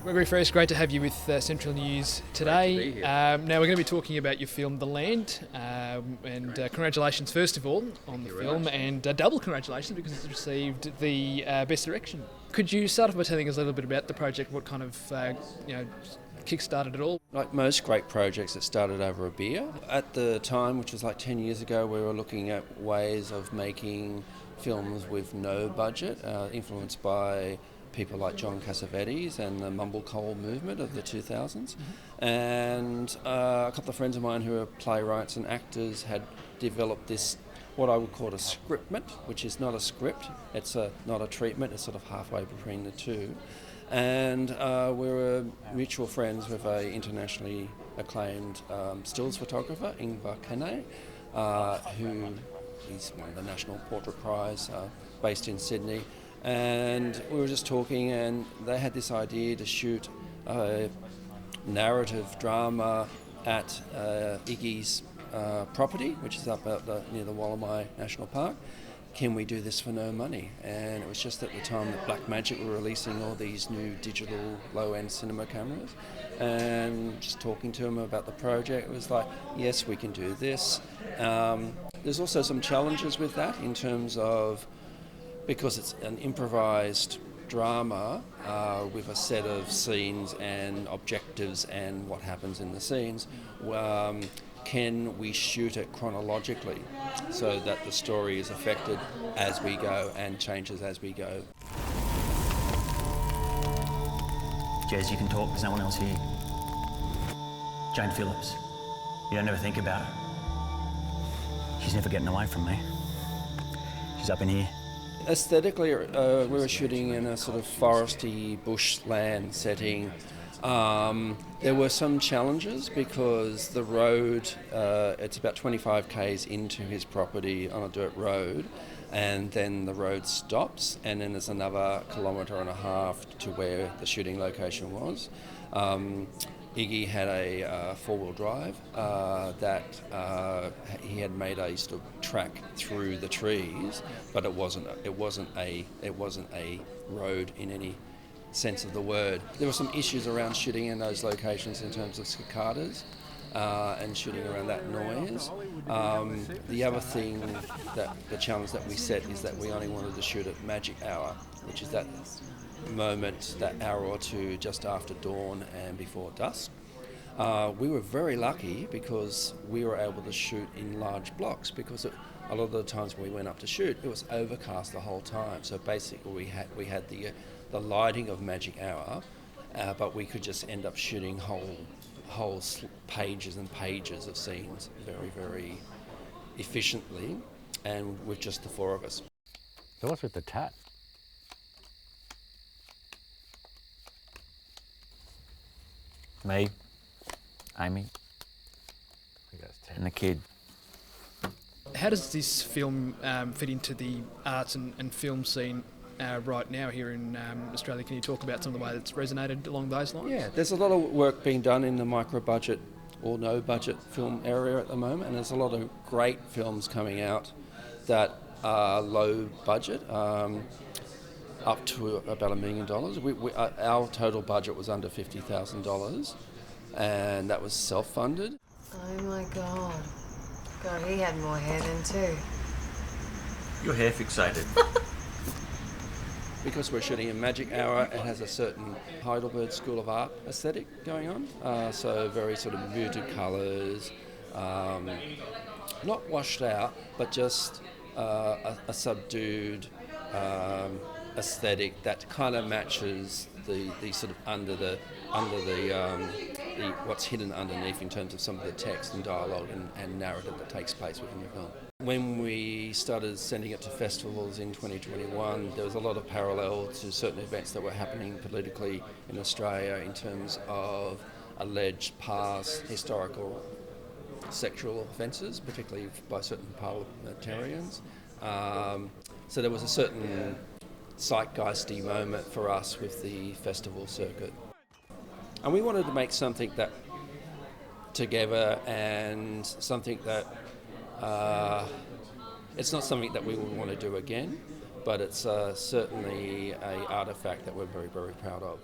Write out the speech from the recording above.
Gregory Ferris, great to have you with Central News today. Great to be here. Now we're going to be talking about your film The Land, and congratulations first of all on the film, and double congratulations because it's received the Best Direction. Could you start off by telling us a little bit about the project, what kind of kick-started it all? Like most great projects, it started over a beer. At the time, which was like 10 years ago, we were looking at ways of making films with no budget, influenced by people like John Cassavetes and the Mumblecore movement of the 2000s. And a couple of friends of mine who are playwrights and actors had developed this, what I would call a scriptment, which is not a script, it's not a treatment, it's sort of halfway between the two. And we were mutual friends with an internationally acclaimed stills photographer, Ingvar Kane, who is won the National Portrait Prize, based in Sydney. And we were just talking, and they had this idea to shoot a narrative drama at Iggy's property, which is up near the Wallamai National Park. Can we do this for no money? And it was just at the time that Blackmagic were releasing all these new digital low-end cinema cameras, and just talking to them about the project, it was like, yes, we can do this. There's also some challenges with that in terms of, because it's an improvised drama with a set of scenes and objectives and what happens in the scenes, can we shoot it chronologically so that the story is affected as we go and changes as we go? Jez, you can talk, there's no one else here. Jane Phillips, you don't ever think about her. She's never getting away from me. She's up in here. Aesthetically, we were shooting in a sort of foresty bushland setting. There were some challenges because the road, it's about 25 k's into his property on a dirt road, and then the road stops, and then there's another 1.5 kilometres to where the shooting location was. Iggy had a four-wheel drive that he had made a sort of track through the trees, but it wasn't a road in any sense of the word. There were some issues around shooting in those locations in terms of cicadas and shooting around that noise. The other thing, the challenge that we set, is that we only wanted to shoot at magic hour, which is that moment, that hour or two just after dawn and before dusk. We were very lucky because we were able to shoot in large blocks, because a lot of the times when we went up to shoot, it was overcast the whole time. So basically we had the lighting of magic hour, but we could just end up shooting whole pages and pages of scenes very, very efficiently, and with just the four of us. So what's with the tat? Me, Amy, and the kid. How does this film fit into the arts and film scene right now here in Australia? Can you talk about some of the way that's resonated along those lines? Yeah, there's a lot of work being done in the micro-budget or no-budget film area at the moment, and there's a lot of great films coming out that are low budget, up to about $1 million. Our total budget was under $50,000, and that was self-funded. Oh my God. God, he had more hair than two. Your hair fixated. Because we're shooting in magic hour, it has a certain Heidelberg School of Art aesthetic going on. So very sort of muted colours, not washed out, but just a subdued aesthetic that kind of matches the sort of under the what's hidden underneath in terms of some of the text and dialogue and narrative that takes place within the film. When we started sending it to festivals in 2021, there was a lot of parallel to certain events that were happening politically in Australia in terms of alleged past historical sexual offences, particularly by certain parliamentarians. So there was a certain zeitgeisty moment for us with the festival circuit. And we wanted to make something that together, and something that it's not something that we would want to do again, but it's certainly an artefact that we're very, very proud of.